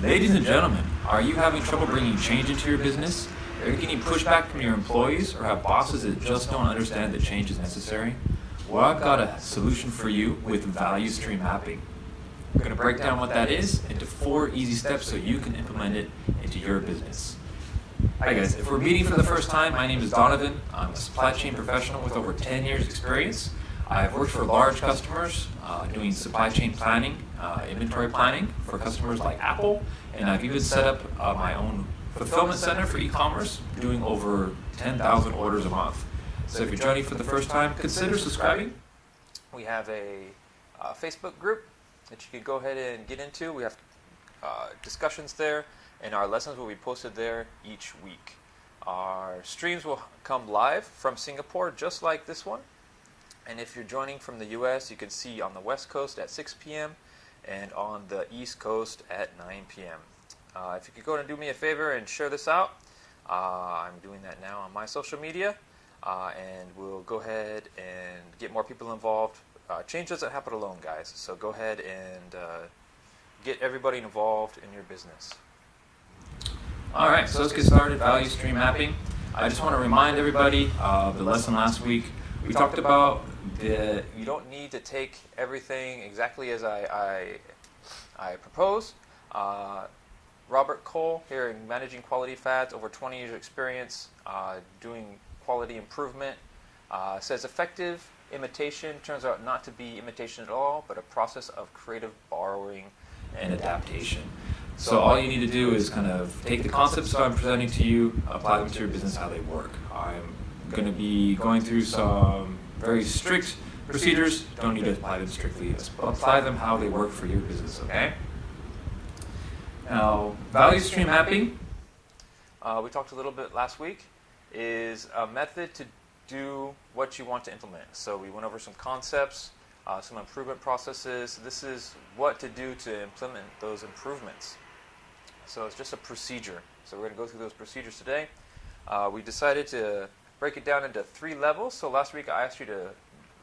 Ladies and gentlemen, are you having trouble bringing change into your business? Are you getting pushback from your employees or have bosses that just don't understand that change is necessary? Well, I've got a solution for you with value stream mapping. We're going to break down what that is into 4 easy steps so you can implement it into your business. Hi guys, if we're meeting for the first time, my name is Donovan. I'm a supply chain professional with over 10 years experience. I've worked for large customers doing supply chain planning, inventory planning for customers like Apple, and I've even set up my own fulfillment center for e-commerce, doing over 10,000 orders a month. So if you're joining for the first time, consider subscribing. We have a Facebook group that you can go ahead and get into. We have discussions there, and our lessons will be posted there each week. Our streams will come live from Singapore, just like this one. And if you're joining from the US, you can see on the West Coast at 6 p.m. and on the East Coast at 9 p.m. If you could go and do me a favor and share this out, I'm doing that now on my social media, and we'll go ahead and get more people involved. Change doesn't happen alone, guys, so go ahead and get everybody involved in your business. Alright, so let's get started. Value stream mapping. I just want to remind everybody of the lesson last week. We talked about that you don't need to take everything exactly as I propose. Robert Cole, here in Managing Quality Fads, over 20 years of experience doing quality improvement, says effective imitation turns out not to be imitation at all, but a process of creative borrowing and adaptation. So all you need to do is kind of take the concepts that I'm presenting to you, apply them to your business, how they work. I'm going to be going through some very strict procedures. Don't need to apply them strictly. Apply them how they work for your business, okay? Now, value stream mapping, we talked a little bit last week, is a method to do what you want to implement. So we went over some concepts, some improvement processes. This is what to do to implement those improvements. So it's just a procedure. So we're going to go through those procedures today. We decided to break it down into 3 levels. So last week I asked you to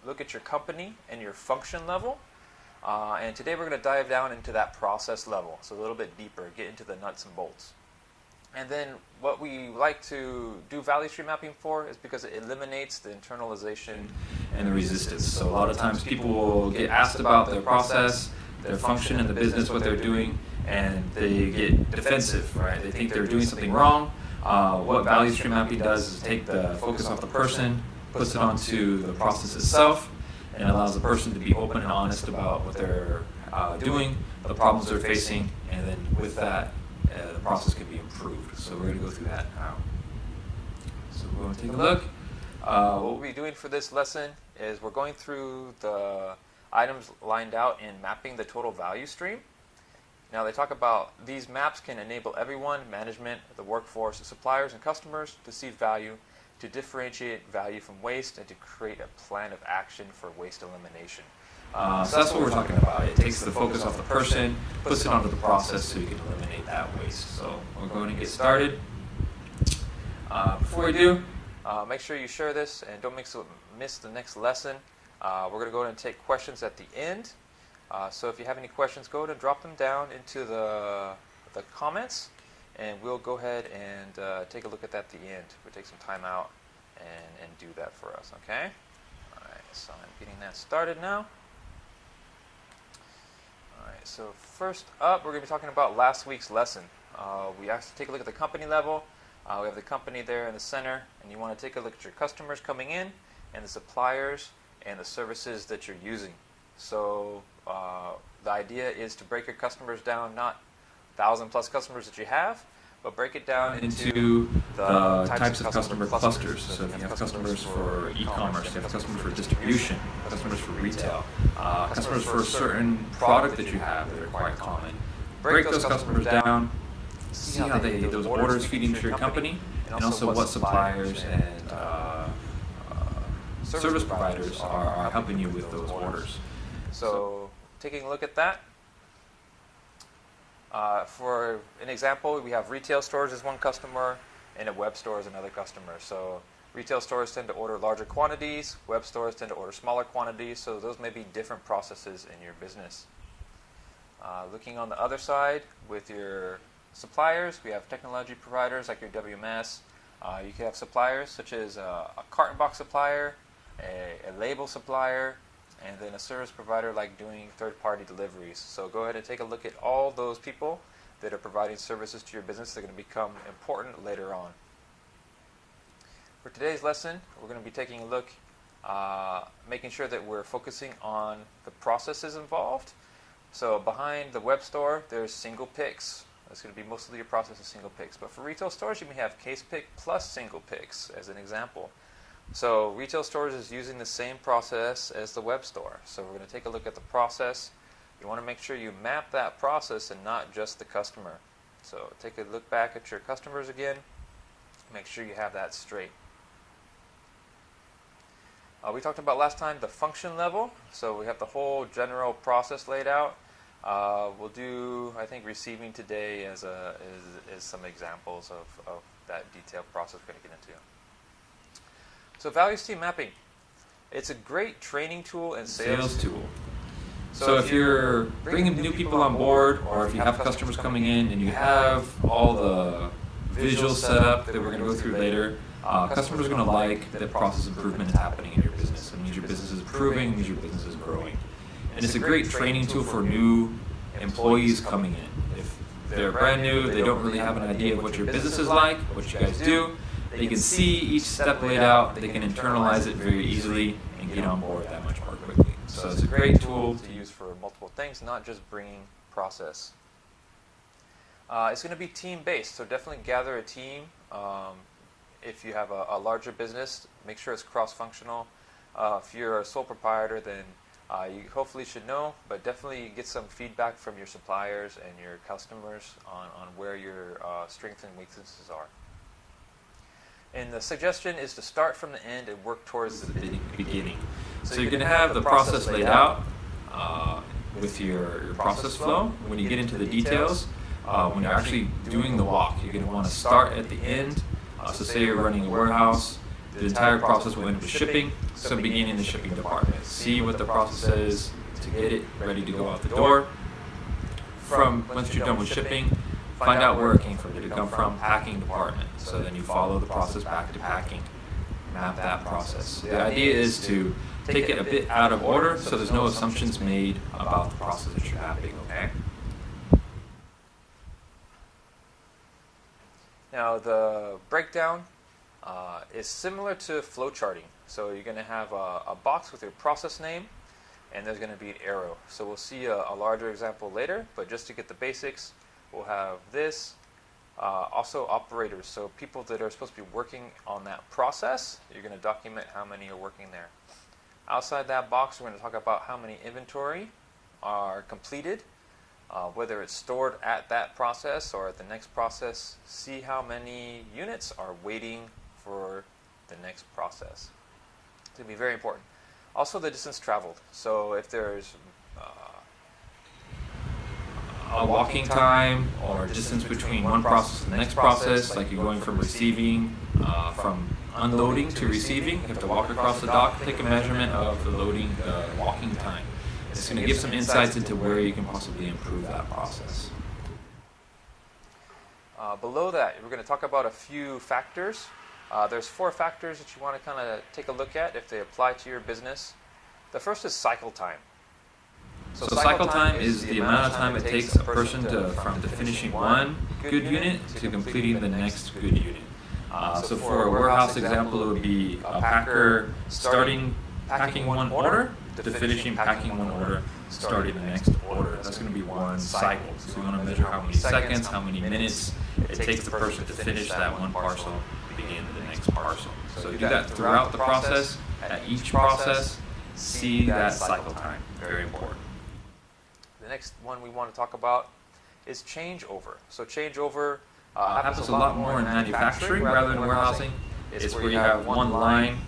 look at your company and your function level. And today we're going to dive down into that process level, so a little bit deeper, get into the nuts and bolts. And then what we like to do value stream mapping for is because it eliminates the internalization and the resistance. So a lot of times people will get asked about their process, their function in the business, what they're doing, and they get defensive, right? They think they're doing something wrong. What value stream mapping does is take the focus off the person, puts it onto the process itself, and allows the person to be open and honest about what they're doing, the problems they're facing, and then with that, the process can be improved. So we're going to go through that now. So we're going to take a look. What we'll be doing for this lesson is we're going through the items lined out in mapping the total value stream. Now they talk about these maps can enable everyone, management, the workforce, suppliers, and customers to see value, to differentiate value from waste, and to create a plan of action for waste elimination. So that's what we're talking about. It takes the focus off the person, puts it onto the process so you can eliminate that waste. So we're going to get started. Before we do, make sure you share this and don't miss the next lesson. We're going to go ahead and take questions at the end. So if you have any questions, go ahead and drop them down into the comments, and we'll go ahead and take a look at that at the end. We'll take some time out and do that for us, okay? Alright, so I'm getting that started now. Alright, so first up, we're going to be talking about last week's lesson. We have to take a look at the company level. We have the company there in the center, and you want to take a look at your customers coming in, and the suppliers, and the services that you're using. So the idea is to break your customers down, not 1,000+ customers that you have, but break it down into the types of customer clusters. So if you have customers for e-commerce, you have customers for distribution, customers for retail, customers for a certain product that you have that are quite common. Break those customers down, see how those orders feed into your company, and also what suppliers and service providers are helping you with those orders. So taking a look at that, for an example, we have retail stores as one customer and a web store as another customer. So retail stores tend to order larger quantities, web stores tend to order smaller quantities, so those may be different processes in your business. Looking on the other side with your suppliers, we have technology providers like your WMS. You can have suppliers such as a carton box supplier, a label supplier, and then a service provider like doing third-party deliveries. So go ahead and take a look at all those people that are providing services to your business. They're going to become important later on. For today's lesson, we're going to be taking a look, making sure that we're focusing on the processes involved. So behind the web store, there's single picks. That's going to be most of your process is single picks. But for retail stores, you may have case pick plus single picks as an example. So retail stores is using the same process as the web store. So we're going to take a look at the process. You want to make sure you map that process and not just the customer. So take a look back at your customers again. Make sure you have that straight. We talked about last time the function level. So we have the whole general process laid out. We'll do, I think, receiving today as some examples of that detailed process we're going to get into. So value stream mapping. It's a great training tool and sales tool. So if you're bringing new people on board, or if you have customers coming in and you have all the visuals set up that we're going to go through later, customers are going to like that process improvement is happening in your business. It means your business is improving, it means your business is growing. And it's a great training tool for new employees coming in. If they're brand new, they don't really have an idea of what your business is like, what you guys do, they can see each step laid out, they can internalize it very easily and get on board that much more quickly. So it's a great tool to use for multiple things, not just bringing process. It's going to be team-based, so definitely gather a team. If you have a larger business, make sure it's cross-functional. If you're a sole proprietor, then you hopefully should know, but definitely get some feedback from your suppliers and your customers on where your strengths and weaknesses are. And the suggestion is to start from the end and work towards the beginning. So you're going to have the process laid out with your process flow. When you get into the details, when you're actually doing the walk, you're going to want to start at the end. So say you're running a warehouse, the entire process will end up with shipping, so begin in the shipping department. See what the process is to get it ready to go out the door. Once you're done with shipping, find out where it came from. Did it come from packing department? So then you follow the process back to packing. Map that process. So the idea is to take it a bit out of order so there's no assumptions made about the process that you're mapping, okay? Now the breakdown is similar to flow charting. So you're going to have a box with your process name, and there's going to be an arrow. So we'll see a larger example later, but just to get the basics, we'll have this. Also operators, so people that are supposed to be working on that process, you're going to document how many are working there. Outside that box, we're going to talk about how many inventory are completed, whether it's stored at that process or at the next process. See how many units are waiting for the next process. It's going to be very important. Also the distance traveled. So if there's a walking time or distance between one process and the next process, like you're going from receiving, from unloading to receiving, you have to walk across the dock, take a measurement of the loading, walking time. It's going to give some insights into where you can possibly improve that process. Below that, we're going to talk about a few factors. There's 4 factors that you want to kind of take a look at if they apply to your business. The first is cycle time. So cycle time is the amount of time it takes a person from finishing one good unit to completing the next good unit. So for a warehouse example, it would be a packer starting packing one order to finishing packing one order, starting the next order. That's going to be one cycle. So we want to measure how many seconds, how many minutes it takes the person to finish that one parcel, begin the next parcel. So do that throughout the process. At each process, see that cycle time. Very important. The next one we want to talk about is changeover. So changeover happens a lot more in manufacturing rather than warehousing. It's where you have one line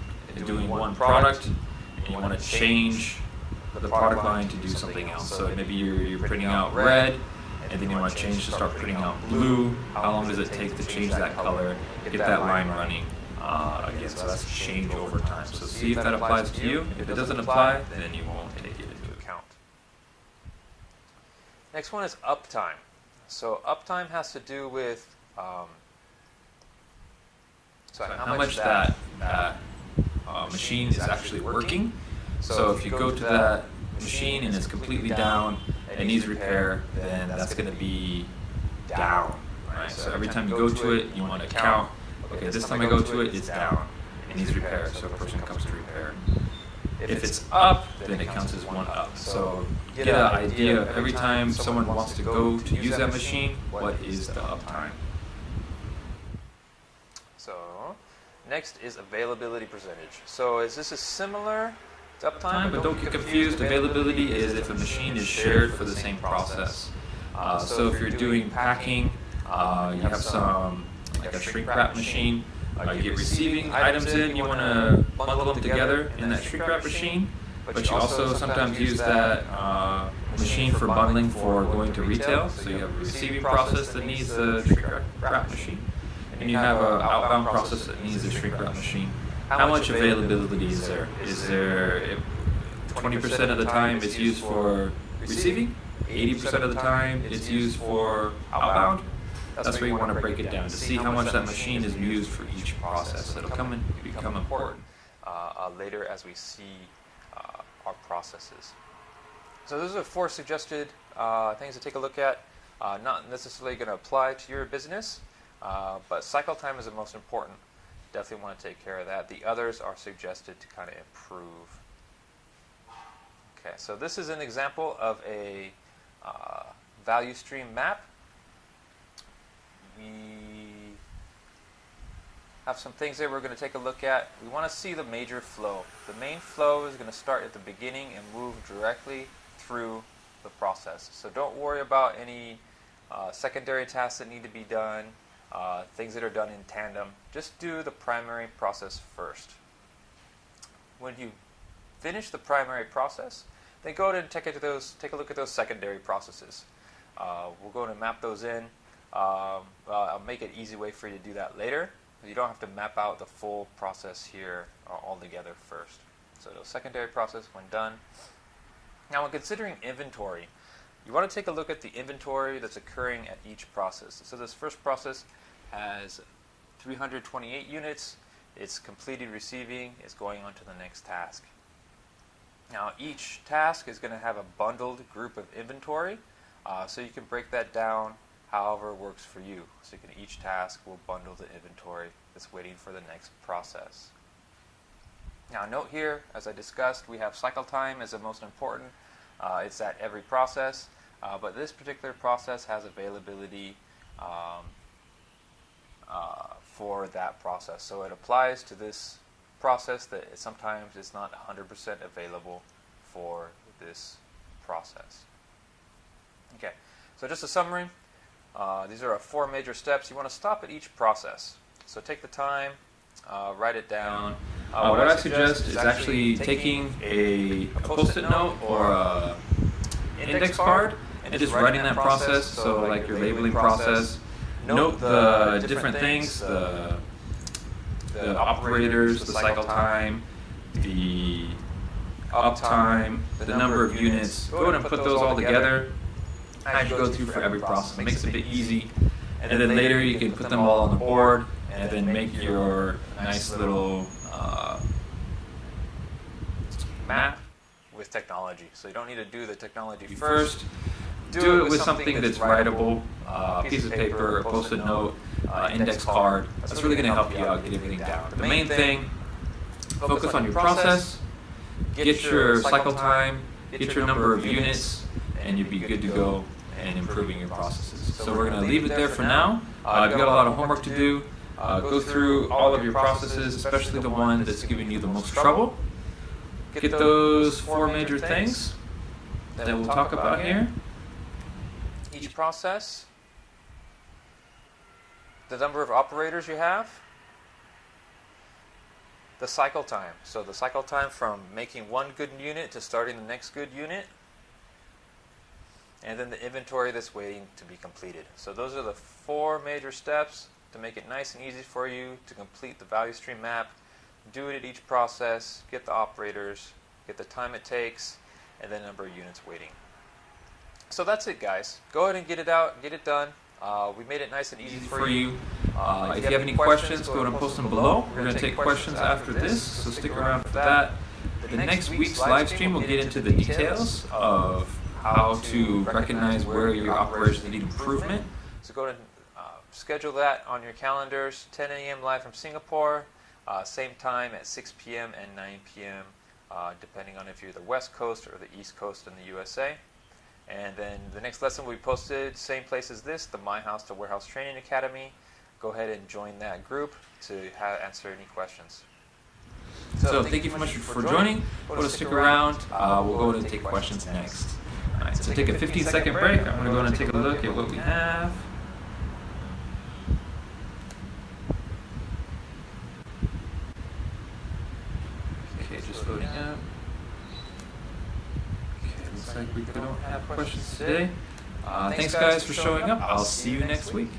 doing one product, and you want to change the product line to do something else. So maybe you're printing out red, and then you want to change to start printing out blue. How long does it take to change that color, get that line running again? So that's changeover time. So see if that applies to you. If it doesn't apply, then you won't take it into account. Next one is uptime. So uptime has to do with how much that machine is actually working. So if you go to that machine and it's completely down, it needs repair, then that's going to be down. Right? So every time you go to it, you want to count, okay, this time I go to it, it's down. It needs repair, so a person comes to repair. If it's up, then it counts as one up. So get an idea of every time someone wants to go to use that machine, what is the uptime? So next is availability percentage. So is this similar to uptime? But don't get confused. Availability is if a machine is shared for the same process. So if you're doing packing, you have some, like a shrink wrap machine, you get receiving items in, you want to bundle them together in that shrink wrap machine, but you also sometimes use that machine for bundling for going to retail. So you have a receiving process that needs the shrink wrap machine, and you have an outbound process that needs a shrink wrap machine. How much availability is there? Is there 20% of the time it's used for receiving? 80% of the time it's used for outbound? That's where you want to break it down to see how much that machine is used for each process. It'll become important later as we see our processes. So those are 4 suggested things to take a look at. Not necessarily going to apply to your business, but cycle time is the most important. Definitely want to take care of that. The others are suggested to kind of improve. Okay, so this is an example of a value stream map. We have some things that we're going to take a look at. We want to see the major flow. The main flow is going to start at the beginning and move directly through the process. So don't worry about any secondary tasks that need to be done, things that are done in tandem. Just do the primary process first. When you finish the primary process, then go ahead and take a look at those secondary processes. We're going to map those in. I'll make an easy way for you to do that later. You don't have to map out the full process here all together first. So the secondary process when done. Now when considering inventory, you want to take a look at the inventory that's occurring at each process. So this first process has 328 units. It's completed receiving. It's going on to the next task. Now each task is going to have a bundled group of inventory. So you can break that down however works for you. So each task will bundle the inventory that's waiting for the next process. Now note here, as I discussed, we have cycle time as the most important. It's at every process, but this particular process has availability for that process. So it applies to this process that sometimes it's not 100% available for this process. Okay, so just a summary. These are our 4 major steps. You want to stop at each process. So take the time, write it down. What I suggest is actually taking a post-it note or an index card and just writing that process. So like your labeling process, note the different things, the operators, the cycle time, the uptime, the number of units. Go ahead and put those all together as you go through for every process. It makes it a bit easy. And then later you can put them all on the board and then make your nice little map with technology. So you don't need to do the technology first. Do it with something that's writable, piece of paper, a post-it note, index card. That's really going to help you out get everything down. The main thing, focus on your process, get your cycle time, get your number of units, and you'll be good to go and improving your processes. So we're going to leave it there for now. You've got a lot of homework to do. Go through all of your processes, especially the one that's giving you the most trouble. Get those 4 major things that we'll talk about here. Each process, the number of operators you have, the cycle time. So the cycle time from making one good unit to starting the next good unit, and then the inventory that's waiting to be completed. So those are the 4 major steps to make it nice and easy for you to complete the value stream map. Do it at each process, get the operators, get the time it takes, and then number of units waiting. So that's it, guys. Go ahead and get it out, get it done. We made it nice and easy for you. If you have any questions, go ahead and post them below. We're going to take questions after this, so stick around for that. The next week's live stream will get into the details of how to recognize where your operations need improvement. So go ahead and schedule that on your calendars. 10 a.m. live from Singapore, same time at 6 p.m. and 9 p.m. Depending on if you're the West Coast or the East Coast in the USA. And then the next lesson will be posted same place as this, the My House to Warehouse Training Academy. Go ahead and join that group to answer any questions. So thank you so much for joining. Go to stick around. We'll go ahead and take questions next. All right, so take a 15-second break. I'm going to go ahead and take a look at what we have. Okay, just loading up. Okay, looks like we don't have questions today. Thanks guys for showing up. I'll see you next week.